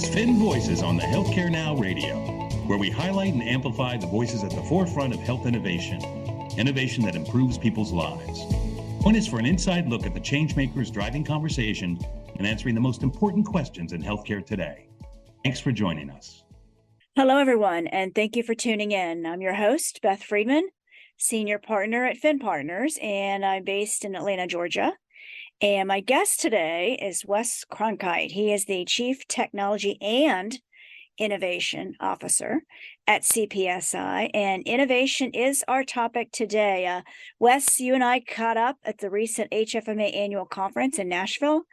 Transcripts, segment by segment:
is Finn Voices on the Healthcare Now radio, where we highlight and amplify the voices at the forefront of health innovation that improves people's lives. Join us for an inside look at the changemakers driving conversation and answering the most important questions in healthcare today. Thanks for joining us. Hello, everyone, and thank you for tuning in. I'm your host, Beth Friedman, Senior Partner at Finn Partners, and I'm based in Atlanta, Georgia. And my guest today is Wes Cronkite. He is the Chief Technology and Innovation Officer at CPSI, and innovation is our topic today. Wes, you and I caught up at the recent HFMA annual conference in Nashville,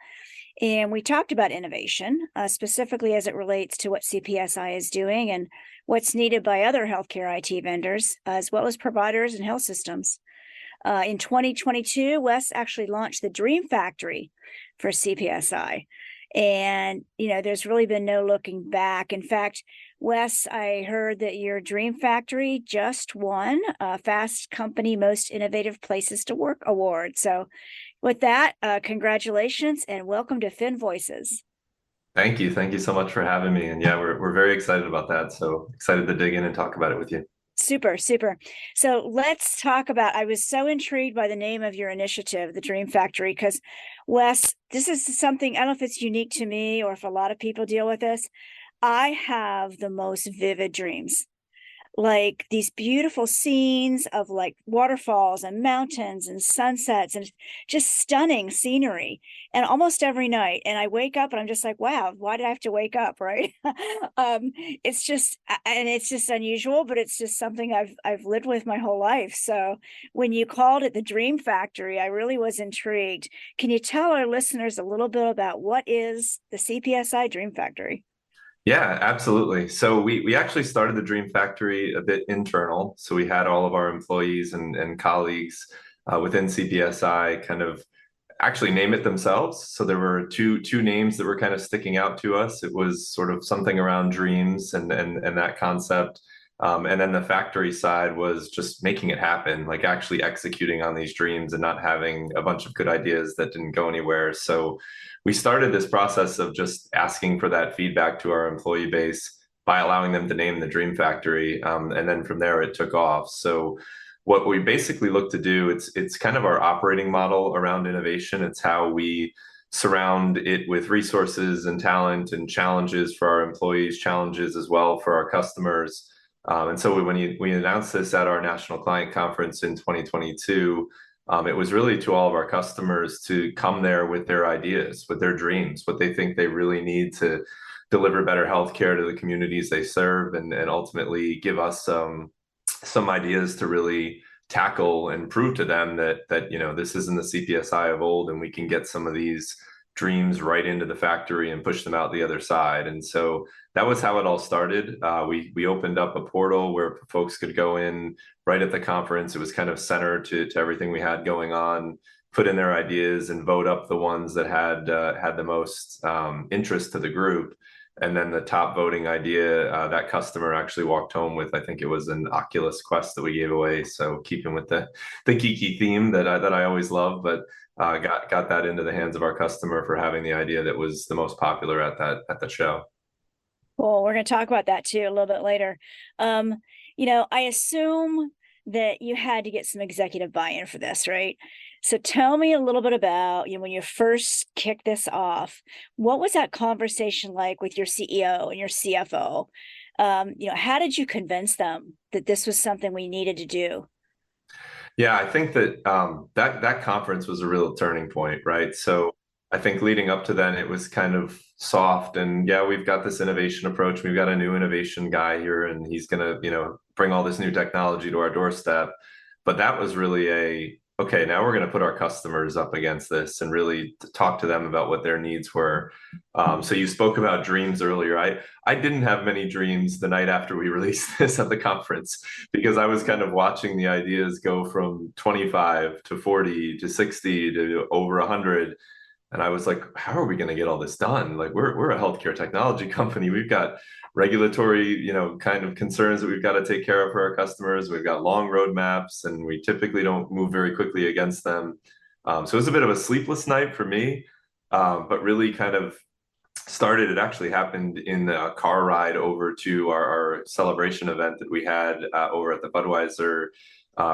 and we talked about innovation, specifically as it relates to what CPSI is doing and what's needed by other healthcare IT vendors, as well as providers and health systems. In 2022, Wes actually launched the Dream Factory for CPSI. And, there's really been no looking back. In fact, Wes, I heard that your Dream Factory just won Fast Company Most Innovative Places to Work Award. So with that, congratulations and welcome to Finn Voices. Thank you. Thank you so much for having me. And yeah, we're very excited about that. So excited to dig in and talk about it with you. Super. So let's talk about, I was so intrigued by the name of your initiative, the Dream Factory, because Wes, this is something, I don't know if it's unique to me or if a lot of people deal with this. I have the most vivid dreams, like these beautiful scenes of like waterfalls and mountains and sunsets and just stunning scenery. And almost every night, and I wake up and I'm just like, wow, why did I have to wake up? Right. It's just unusual, but it's just something I've lived with my whole life. So when you called it the Dream Factory, I really was intrigued. Can you tell our listeners a little bit about what is the CPSI Dream Factory? Yeah, absolutely. So we actually started the Dream Factory a bit internal. So we had all of our employees and colleagues within CPSI kind of actually name it themselves. So there were two names that were kind of sticking out to us. It was sort of something around dreams and that concept. And then the factory side was just making it happen, like actually executing on these dreams and not having a bunch of good ideas that didn't go anywhere. So we started this process of just asking for that feedback to our employee base by allowing them to name the Dream Factory. And then from there, it took off. So what we basically look to do, it's kind of our operating model around innovation. It's how we surround it with resources and talent and challenges for our employees, challenges as well for our customers. And so when we announced this at our National Client Conference in 2022, it was really to all of our customers to come there with their ideas, with their dreams, what they think they really need to deliver better healthcare to the communities they serve, and ultimately give us some ideas to really tackle and prove to them that this isn't the CPSI of old, and we can get some of these dreams right into the factory and push them out the other side. And so that was how it all started. We opened up a portal where folks could go in right at the conference. It was kind of center to everything we had going on, put in their ideas and vote up the ones that had the most interest to the group. And then the top voting idea, that customer actually walked home with, I think it was an Oculus Quest that we gave away. So keeping with the geeky theme that I always love, but got that into the hands of our customer for having the idea that was the most popular at the show. Well, we're going to talk about that too a little bit later. I assume that you had to get some executive buy-in for this, right? So tell me a little bit about, when you first kicked this off, what was that conversation like with your CEO and your CFO? How did you convince them that this was something we needed to do? Yeah, I think that that conference was a real turning point, right? So I think leading up to then, it was kind of soft, and yeah, we've got this innovation approach. We've got a new innovation guy here, and he's going to, bring all this new technology to our doorstep. But that was really okay, now we're going to put our customers up against this and really talk to them about what their needs were. So you spoke about dreams earlier. I didn't have many dreams the night after we released this at the conference, because I was kind of watching the ideas go from 25 to 40 to 60 to over 100. And I was like, how are we going to get all this done? Like, we're a healthcare technology company. We've got regulatory, kind of concerns that we've got to take care of for our customers. We've got long roadmaps, and we typically don't move very quickly against them. So it was a bit of a sleepless night for me, but really kind of started, it actually happened in a car ride over to our celebration event that we had over at the Budweiser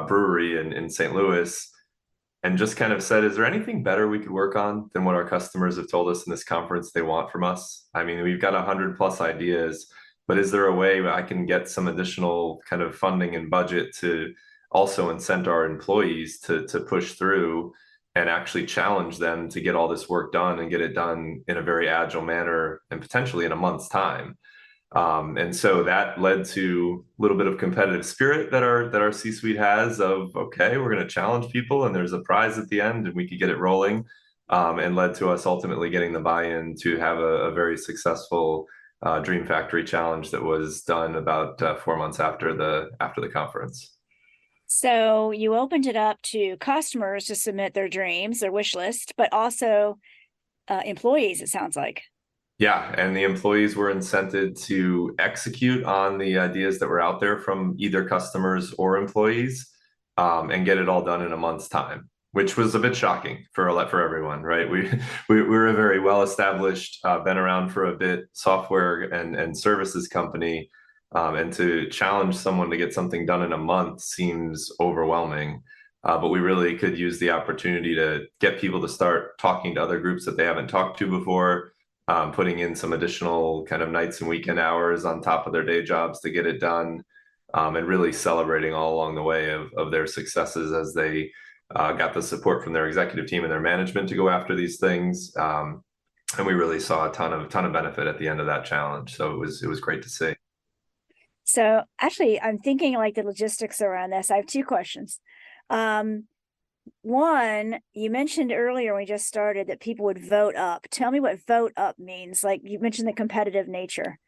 brewery in St. Louis, and just kind of said, is there anything better we could work on than what our customers have told us in this conference they want from us? I mean, we've got 100+ ideas, but is there a way I can get some additional kind of funding and budget to also incent our employees to push through and actually challenge them to get all this work done and get it done in a very agile manner and potentially in a month's time? And so that led to a little bit of competitive spirit that our C-suite has of, okay, we're going to challenge people and there's a prize at the end and we could get it rolling, and led to us ultimately getting the buy-in to have a very successful Dream Factory challenge that was done about 4 months after the conference. So you opened it up to customers to submit their dreams, their wish list, but also employees, it sounds like. Yeah, and the employees were incented to execute on the ideas that were out there from either customers or employees, and get it all done in a month's time, which was a bit shocking for everyone, right? We're a very well-established, been around for a bit, software and services company, and to challenge someone to get something done in a month seems overwhelming. But we really could use the opportunity to get people to start talking to other groups that they haven't talked to before, putting in some additional kind of nights and weekend hours on top of their day jobs to get it done, and really celebrating all along the way of their successes as they got the support from their executive team and their management to go after these things. And we really saw a ton of benefit at the end of that challenge. So it was great to see. So actually, I'm thinking like the logistics around this. I have two questions. One, you mentioned earlier when we just started that people would vote up. Tell me what vote up means. Like you mentioned the competitive nature.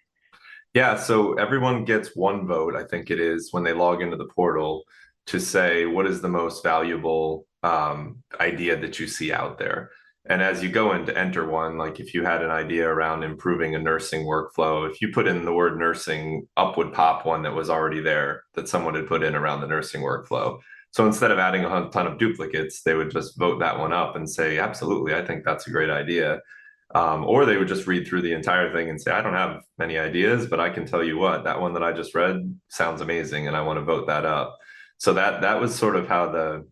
Yeah, so everyone gets one vote, I think it is, when they log into the portal to say what is the most valuable idea that you see out there. And as you go in to enter one, like if you had an idea around improving a nursing workflow, if you put in the word nursing, up would pop one that was already there that someone had put in around the nursing workflow. So instead of adding a ton of duplicates, they would just vote that one up and say, absolutely, I think that's a great idea. Or they would just read through the entire thing and say, I don't have many ideas, but I can tell you what, that one that I just read sounds amazing and I want to vote that up. So that was sort of how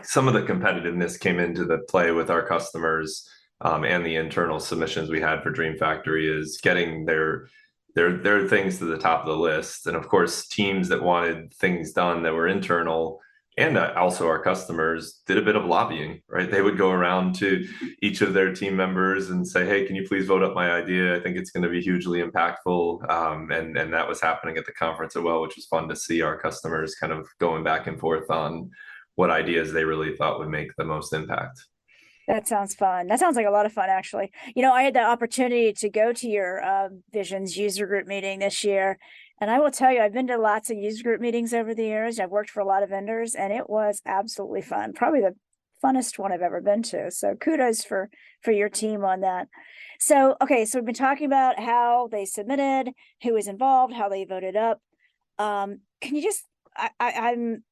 some of the competitiveness came into the play with our customers, and the internal submissions we had for Dream Factory, is getting their things to the top of the list. And of course, teams that wanted things done that were internal and also our customers did a bit of lobbying, right? They would go around to each of their team members and say, hey, can you please vote up my idea? I think it's going to be hugely impactful. And that was happening at the conference as well, which was fun to see our customers kind of going back and forth on what ideas they really thought would make the most impact. That sounds fun. That sounds like a lot of fun, actually. You know, I had the opportunity to go to your Visions user group meeting this year. And I will tell you, I've been to lots of user group meetings over the years. I've worked for a lot of vendors, and it was absolutely fun. Probably the funnest one I've ever been to. So kudos for your team on that. So, okay, so we've been talking about how they submitted, who was involved, how they voted up. Can you just, I'm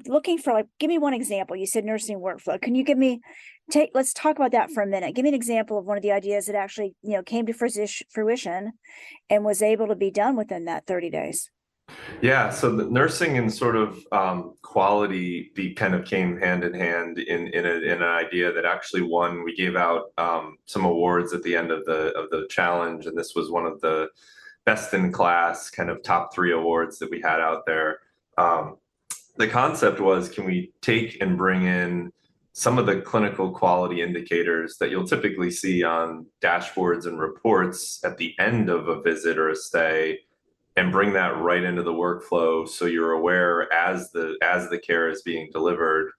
looking for, like, give me one example. You said nursing workflow. Can you let's talk about that for a minute. Give me an example of one of the ideas that actually, came to fruition and was able to be done within that 30 days. Yeah, so the nursing and sort of quality kind of came hand in hand in an idea that actually won. We gave out some awards at the end of the challenge, and this was one of the best in class kind of top 3 awards that we had out there. The concept was, can we take and bring in some of the clinical quality indicators that you'll typically see on dashboards and reports at the end of a visit or a stay, and bring that right into the workflow so you're aware as the care is being delivered,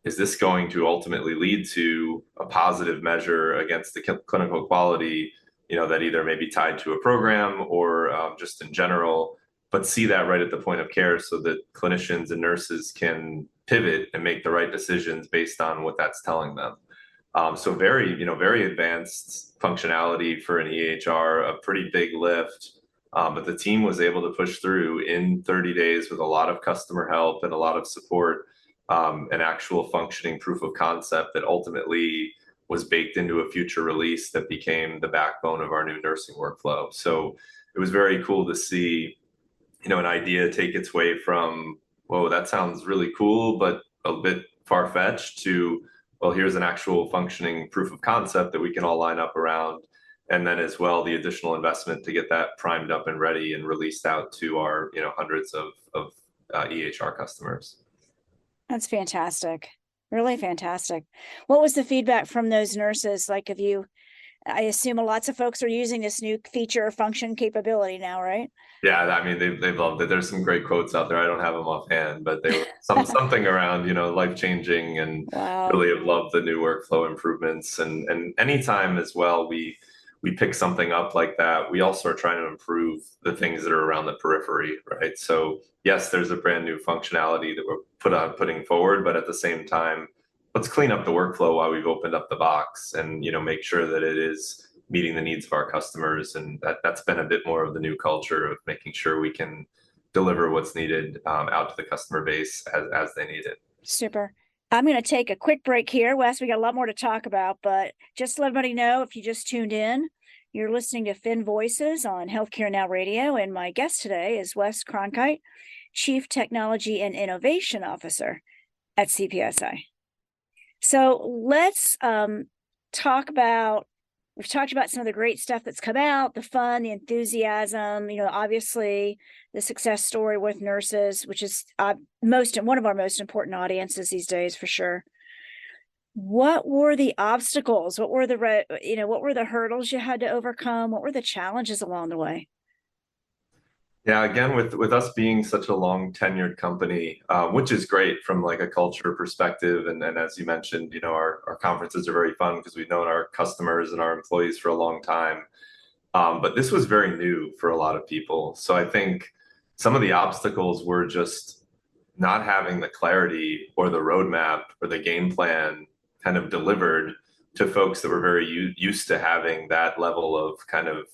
is this going to ultimately lead to a positive measure against the clinical quality, that either may be tied to a program or just in general, but see that right at the point of care so that clinicians and nurses can pivot and make the right decisions based on what that's telling them. So very advanced functionality for an EHR, a pretty big lift. But the team was able to push through in 30 days with a lot of customer help and a lot of support, an actual functioning proof of concept that ultimately was baked into a future release that became the backbone of our new nursing workflow. So it was very cool to see, an idea take its way from, whoa, that sounds really cool, but a bit far-fetched, to, well, here's an actual functioning proof of concept that we can all line up around. And then as well, the additional investment to get that primed up and ready and released out to our, hundreds of EHR customers. That's fantastic. Really fantastic. What was the feedback from those nurses? Like, I assume lots of folks are using this new feature or function capability now, right? Yeah, I mean, they loved it. There's some great quotes out there. I don't have them offhand, but they were something around, life-changing, and Wow. really have loved the new workflow improvements. And anytime as well, we pick something up like that, we also are trying to improve the things that are around the periphery, right? So yes, there's a brand new functionality that we're putting forward, but at the same time, let's clean up the workflow while we've opened up the box, and make sure that it is meeting the needs of our customers. And that's been a bit more of the new culture of making sure we can deliver what's needed out to the customer base as they need it. Super. I'm going to take a quick break here, Wes. We got a lot more to talk about, but just to let everybody know, if you just tuned in, you're listening to Fin Voices on Healthcare Now Radio, and my guest today is Wes Cronkite, Chief Technology and Innovation Officer at CPSI. So let's talk about, we've talked about some of the great stuff that's come out, the fun, the enthusiasm, obviously the success story with nurses, which is one of our most important audiences these days, for sure. What were the obstacles? What were the hurdles you had to overcome? What were the challenges along the way? Yeah, again, with us being such a long tenured company, which is great from like a culture perspective. And as you mentioned, our conferences are very fun because we've known our customers and our employees for a long time. But this was very new for a lot of people. So I think some of the obstacles were just not having the clarity or the roadmap or the game plan kind of delivered to folks that were very used to having that level of kind of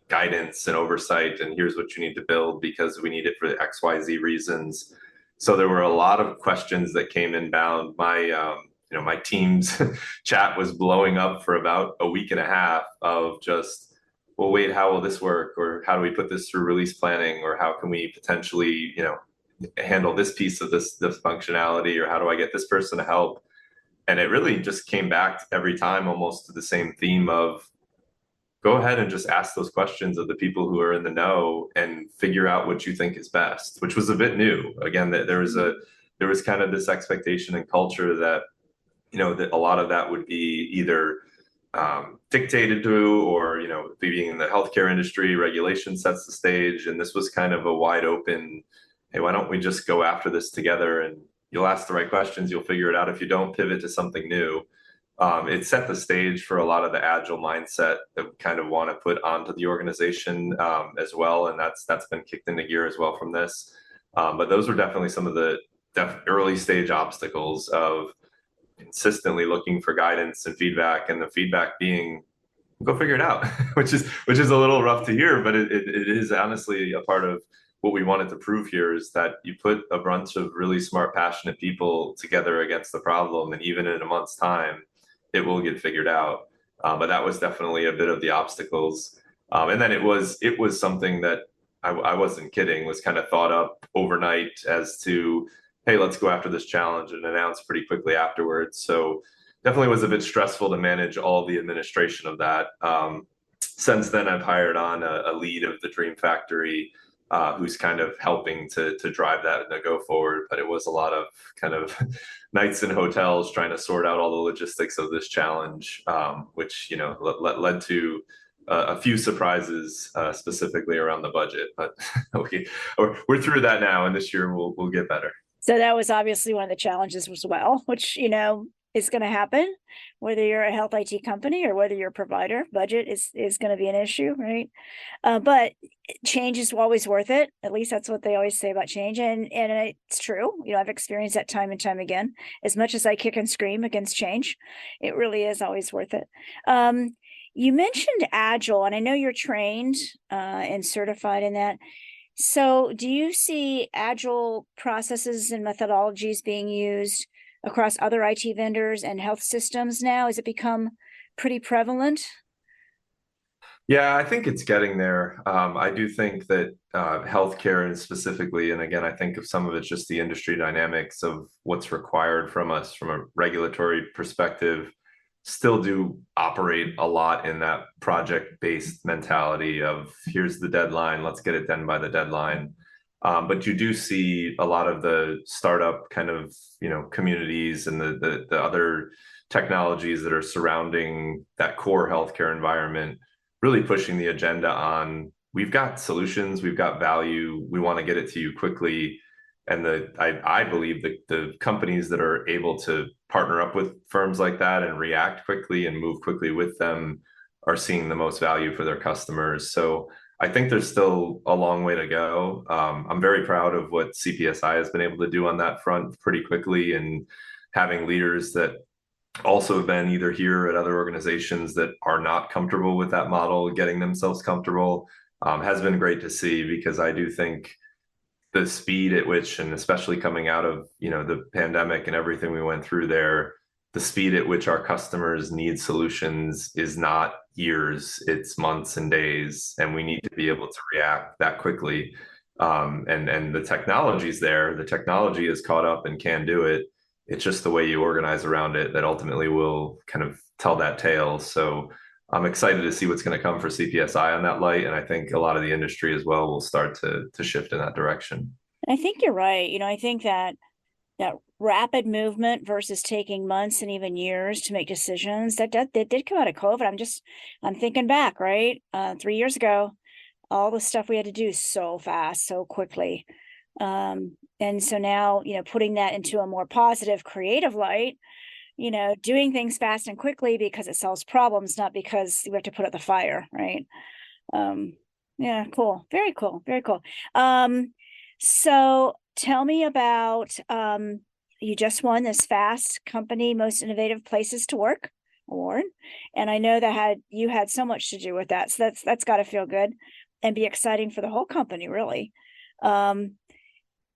guidance and oversight, and here's what you need to build because we need it for XYZ reasons. So there were a lot of questions that came inbound. My team's chat was blowing up for about a week and a half of just, well, wait, how will this work? Or how do we put this through release planning? Or how can we potentially, handle this piece of this functionality? Or how do I get this person to help? And it really just came back every time almost to the same theme of, go ahead and just ask those questions of the people who are in the know and figure out what you think is best, which was a bit new. Again, there was kind of this expectation and culture that, that a lot of that would be either dictated to, or, being in the healthcare industry, regulation sets the stage. And this was kind of a wide open, hey, why don't we just go after this together? And you'll ask the right questions, you'll figure it out. If you don't, pivot to something new. It set the stage for a lot of the agile mindset that we kind of want to put onto the organization as well. And that's been kicked into gear as well from this. But those were definitely some of the early stage obstacles of consistently looking for guidance and feedback, and the feedback being, go figure it out, which is a little rough to hear, but it is honestly a part of what we wanted to prove here, is that you put a bunch of really smart, passionate people together against the problem, and even in a month's time, it will get figured out. But that was definitely a bit of the obstacles. And then it was something that I wasn't kidding, was kind of thought up overnight as to, hey, let's go after this challenge, and announced pretty quickly afterwards. So definitely was a bit stressful to manage all the administration of that. Since then, I've hired on a lead of the Dream Factory, who's kind of helping to drive that and to go forward. But it was a lot of kind of nights in hotels trying to sort out all the logistics of this challenge, which led to a few surprises, specifically around the budget. But we're through that now, and this year we'll get better. So that was obviously one of the challenges as well, which, is going to happen, whether you're a health IT company or whether you're a provider. Budget is going to be an issue, right? But change is always worth it. At least that's what they always say about change. And it's true. I've experienced that time and time again. As much as I kick and scream against change, it really is always worth it. You mentioned Agile, and I know you're trained and certified in that. So do you see Agile processes and methodologies being used across other IT vendors and health systems now? Has it become pretty prevalent? Yeah, I think it's getting there. I do think that healthcare and specifically, and again, I think of some of it's just the industry dynamics of what's required from us from a regulatory perspective, still do operate a lot in that project-based mentality of here's the deadline, let's get it done by the deadline. But you do see a lot of the startup kind of, communities and the other technologies that are surrounding that core healthcare environment really pushing the agenda on we've got solutions, we've got value, we want to get it to you quickly. And I believe the companies that are able to partner up with firms like that and react quickly and move quickly with them are seeing the most value for their customers. So I think there's still a long way to go. I'm very proud of what CPSI has been able to do on that front pretty quickly, and having leaders that also have been either here at other organizations that are not comfortable with that model, getting themselves comfortable, has been great to see, because I do think the speed at which, and especially coming out of, the pandemic and everything we went through there, the speed at which our customers need solutions is not years, it's months and days, and we need to be able to react that quickly. And the technology's there, the technology is caught up and can do it. It's just the way you organize around it that ultimately will kind of tell that tale. So I'm excited to see what's going to come for CPSI on that light. And I think a lot of the industry as well will start to shift in that direction. I think you're right. I think that rapid movement versus taking months and even years to make decisions that did come out of COVID. I'm thinking back, right? 3 years ago, all the stuff we had to do so fast, so quickly. And so now, putting that into a more positive, creative light, doing things fast and quickly because it solves problems, not because we have to put out the fire, right? Yeah, cool. Very cool. Very cool. So tell me about, you just won this Fast Company Most Innovative Places to Work award. And I know that you had so much to do with that. So that's got to feel good and be exciting for the whole company, really.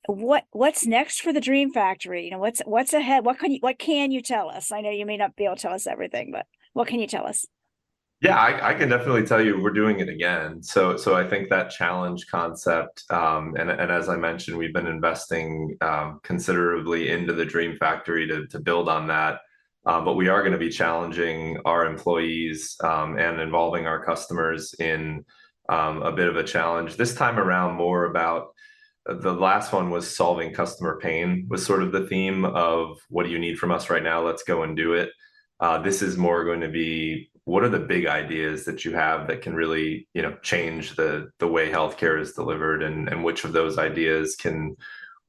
What's next for the Dream Factory? What's ahead? What can you tell us? I know you may not be able to tell us everything, but what can you tell us? Yeah, I can definitely tell you we're doing it again. So I think that challenge concept, and as I mentioned, we've been investing considerably into the Dream Factory to build on that. But we are going to be challenging our employees and involving our customers in a bit of a challenge. This time around, more about the last one was solving customer pain, was sort of the theme of what do you need from us right now? Let's go and do it. This is more going to be what are the big ideas that you have that can really, change the way healthcare is delivered, and which of those ideas can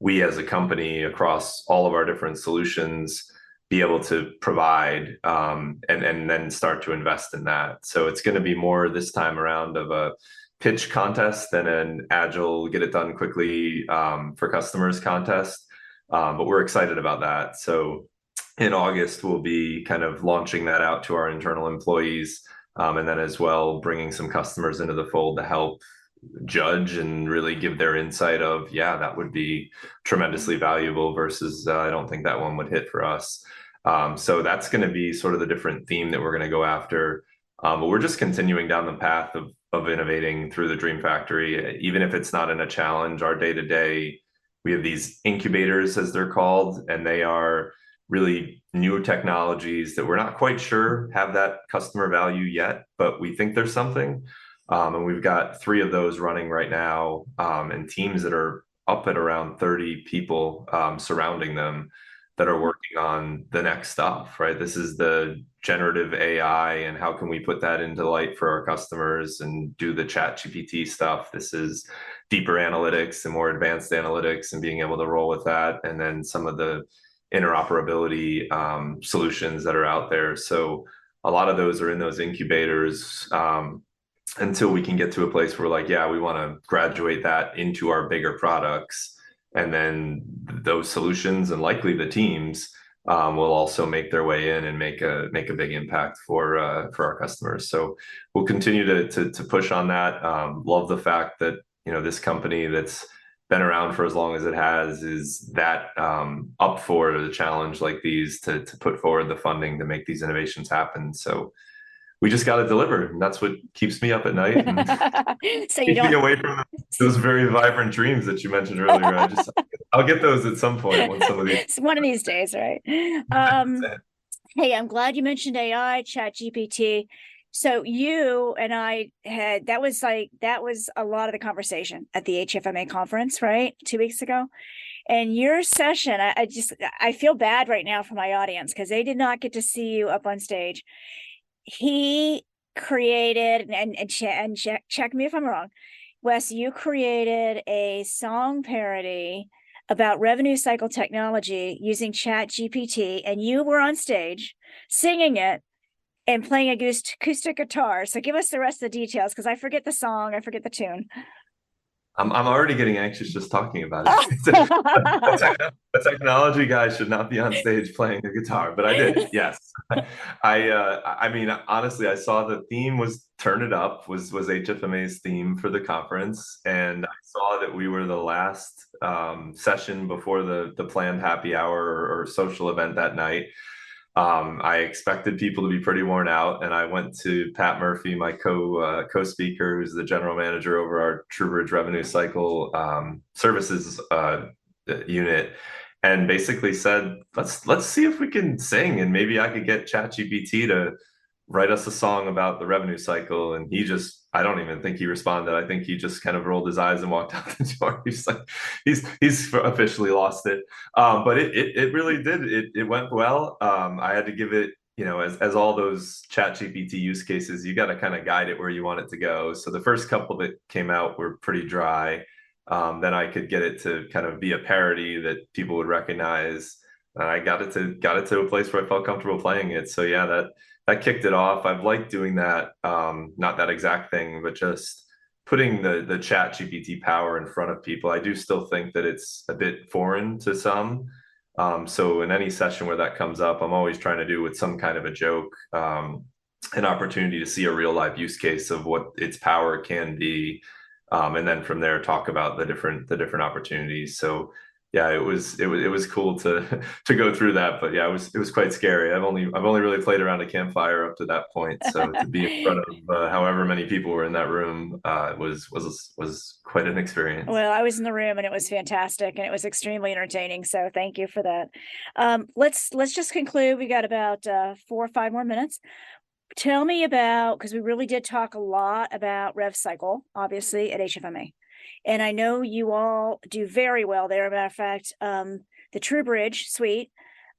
we as a company across all of our different solutions be able to provide, and then start to invest in that. So it's going to be more this time around of a pitch contest than an agile, get it done quickly for customers contest. But we're excited about that. So in August, we'll be kind of launching that out to our internal employees, and then as well bringing some customers into the fold to help judge and really give their insight of, yeah, that would be tremendously valuable versus I don't think that one would hit for us. So that's going to be sort of the different theme that we're going to go after. But we're just continuing down the path of innovating through the Dream Factory, even if it's not in a challenge. Our day to day, we have these incubators, as they're called, and they are really new technologies that we're not quite sure have that customer value yet, but we think there's something. And we've got 3 of those running right now, and teams that are up at around 30 people surrounding them that are working on the next stuff, right? This is the generative AI, and how can we put that into light for our customers and do the chat GPT stuff. This is deeper analytics and more advanced analytics and being able to roll with that. And then some of the interoperability solutions that are out there. So a lot of those are in those incubators until we can get to a place where like, yeah, we want to graduate that into our bigger products. And then those solutions and likely the teams will also make their way in and make a big impact for our customers. So we'll continue to push on that. Love the fact that this company that's been around for as long as it has is that up for the challenge like these to put forward the funding to make these innovations happen. So we just got to deliver, and that's what keeps me up at night and So you keeps me don't. away from those very vibrant dreams that you mentioned earlier. I'll get those at some point when some of these. One of these days, right? Hey, I'm glad you mentioned AI, Chat GPT. So you and I had that was a lot of the conversation at the HFMA conference, right? 2 weeks ago. And your session, I feel bad right now for my audience because they did not get to see you up on stage. He created and check me if I'm wrong, Wes, you created a song parody about revenue cycle technology using Chat GPT, and you were on stage singing it and playing acoustic guitar. So give us the rest of the details, because I forget the song, I forget the tune. I'm already getting anxious just talking about it. A technology guy should not be on stage playing the guitar, but I did. Yes, I mean, honestly, I saw the theme was "Turn It Up" was HFMA's theme for the conference, and I saw that we were the last session before the planned happy hour or social event that night. I expected people to be pretty worn out, and I went to Pat Murphy, my co-speaker, who's the general manager over our TrueBridge Revenue Cycle Services unit, and basically said, "Let's see if we can sing, and maybe I could get ChatGPT to write us a song about the revenue cycle." And I don't even think he responded. I think he just kind of rolled his eyes and walked out the door. He's like, he's officially lost it. But it really did. It went well. I had to give it, as all those ChatGPT use cases, you got to kind of guide it where you want it to go. So the first couple that came out were pretty dry. Then I could get it to kind of be a parody that people would recognize. And I got it to a place where I felt comfortable playing it. So yeah, that kicked it off. I've liked doing that, not that exact thing, but just putting the Chat GPT power in front of people. I do still think that it's a bit foreign to some. So in any session where that comes up, I'm always trying to do with some kind of a joke, an opportunity to see a real live use case of what its power can be. And then from there, talk about the different opportunities. So yeah, it was cool to go through that, but yeah, it was quite scary. I've only really played around a campfire up to that point, so to be in front of however many people were in that room was quite an experience. Well, I was in the room and it was fantastic and it was extremely entertaining. So thank you for that. Let's just conclude. We got about 4 or 5 more minutes. Tell me about, because we really did talk a lot about Rev Cycle, obviously at HFMA. And I know you all do very well there. As a matter of fact, the TrueBridge suite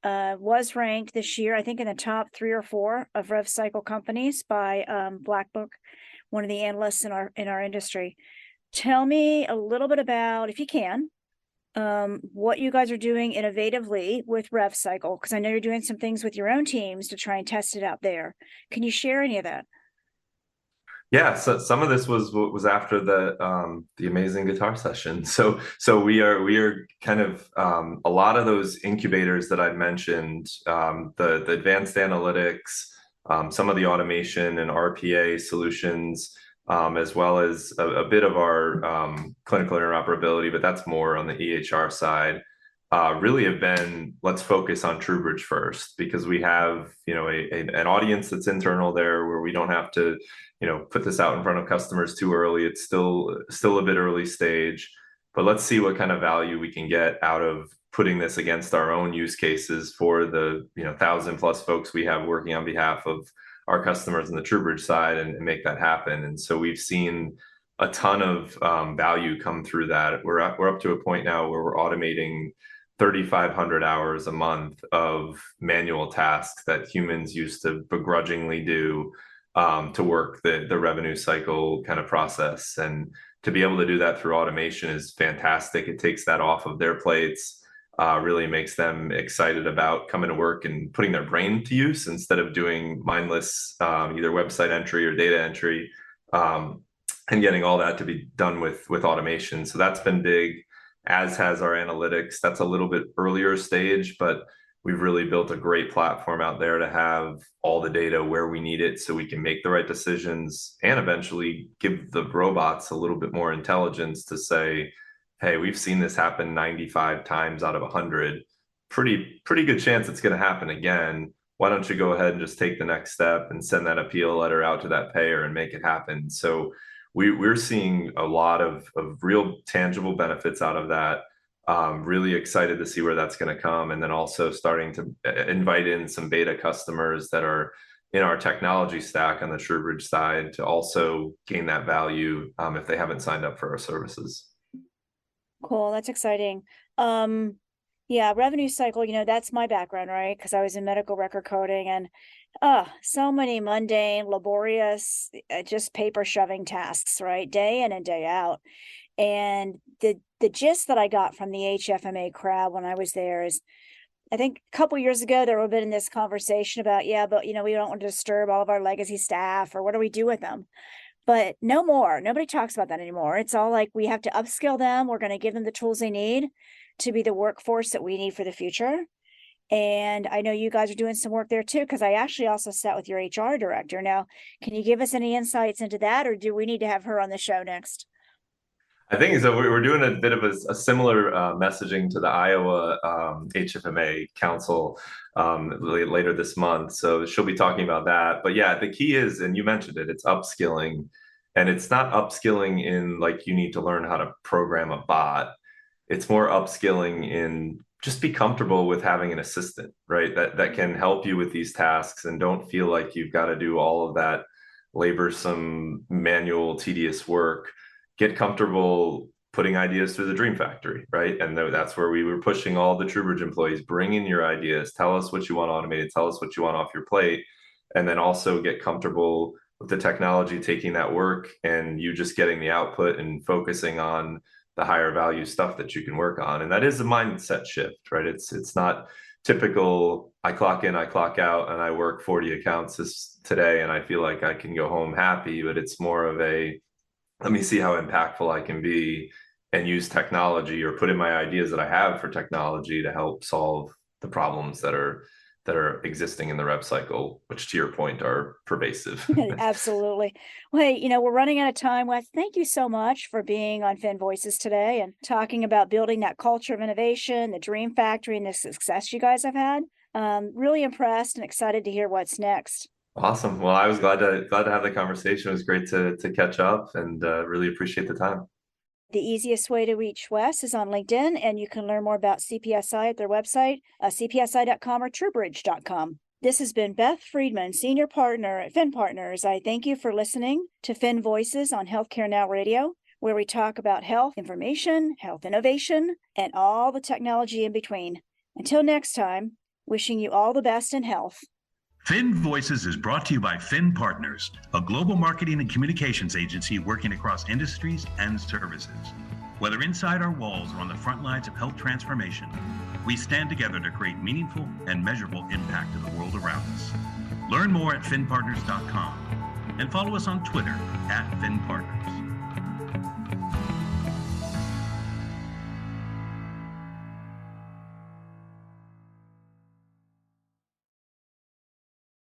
was ranked this year, I think, in the top 3 or 4 of Rev Cycle companies by Black Book, one of the analysts in our industry. Tell me a little bit about, if you can, what you guys are doing innovatively with Rev Cycle, because I know you're doing some things with your own teams to try and test it out there. Can you share any of that? Yeah, so some of this was after the amazing guitar session. So we are kind of a lot of those incubators that I mentioned, the advanced analytics, some of the automation and RPA solutions, as well as a bit of our clinical interoperability, but that's more on the EHR side. Really have been, let's focus on TrueBridge first, because we have an audience that's internal there where we don't have to put this out in front of customers too early. It's still a bit early stage, but let's see what kind of value we can get out of putting this against our own use cases for the 1,000+ folks we have working on behalf of our customers on the TrueBridge side, and make that happen. And so we've seen a ton of value come through that. We're up to a point now where we're automating 3,500 hours a month of manual tasks that humans used to begrudgingly do to work the revenue cycle kind of process. And to be able to do that through automation is fantastic. It takes that off of their plates, really makes them excited about coming to work and putting their brain to use instead of doing mindless either website entry or data entry, and getting all that to be done with automation. So that's been big, as has our analytics. That's a little bit earlier stage, but we've really built a great platform out there to have all the data where we need it so we can make the right decisions and eventually give the robots a little bit more intelligence to say, hey, we've seen this happen 95 times out of 100. Pretty good chance it's going to happen again. Why don't you go ahead and just take the next step and send that appeal letter out to that payer and make it happen? So we're seeing a lot of real tangible benefits out of that. Really excited to see where that's going to come. And then also starting to invite in some beta customers that are in our technology stack on the TrueBridge side to also gain that value if they haven't signed up for our services. Cool. That's exciting. Yeah, revenue cycle, that's my background, right? Because I was in medical record coding and so many mundane, laborious, just paper shoving tasks, right? Day in and day out. And the gist that I got from the HFMA crowd when I was there is, I think a couple of years ago, there would have been this conversation about, but we don't want to disturb all of our legacy staff, or what do we do with them? But no more. Nobody talks about that anymore. It's all like, we have to upskill them. We're going to give them the tools they need to be the workforce that we need for the future. And I know you guys are doing some work there too, because I actually also sat with your HR director. Now, can you give us any insights into that, or do we need to have her on the show next? I think so. We're doing a bit of a similar messaging to the Iowa HFMA Council later this month. So she'll be talking about that. But yeah, the key is, and you mentioned it, it's upskilling. And it's not upskilling in like you need to learn how to program a bot. It's more upskilling in just be comfortable with having an assistant, right? That can help you with these tasks and don't feel like you've got to do all of that laborsome, manual, tedious work. Get comfortable putting ideas through the Dream Factory, right? And that's where we were pushing all the TrueBridge employees, bring in your ideas, tell us what you want automated, tell us what you want off your plate, and then also get comfortable with the technology taking that work and you just getting the output and focusing on the higher value stuff that you can work on. And that is a mindset shift, right? It's not typical, I clock in, I clock out, and I work 40 accounts today, and I feel like I can go home happy, but it's more of a, let me see how impactful I can be and use technology or put in my ideas that I have for technology to help solve the problems that are existing in the rev cycle, which to your point are pervasive. Absolutely. Well, hey, we're running out of time. Wes, thank you so much for being on Fin Voices today and talking about building that culture of innovation, the Dream Factory, and the success you guys have had. Really impressed and excited to hear what's next. Awesome. Well, I was glad to have the conversation. It was great to catch up, and really appreciate the time. The easiest way to reach Wes is on LinkedIn, and you can learn more about CPSI at their website, cpsi.com or truebridge.com. This has been Beth Friedman, Senior Partner at Fin Partners. I thank you for listening to Fin Voices on Healthcare Now Radio, where we talk about health information, health innovation, and all the technology in between. Until next time, wishing you all the best in health. Fin Voices is brought to you by Fin Partners, a global marketing and communications agency working across industries and services. Whether inside our walls or on the front lines of health transformation, we stand together to create meaningful and measurable impact to the world around us. Learn more at finpartners.com and follow us on Twitter @FinPartners.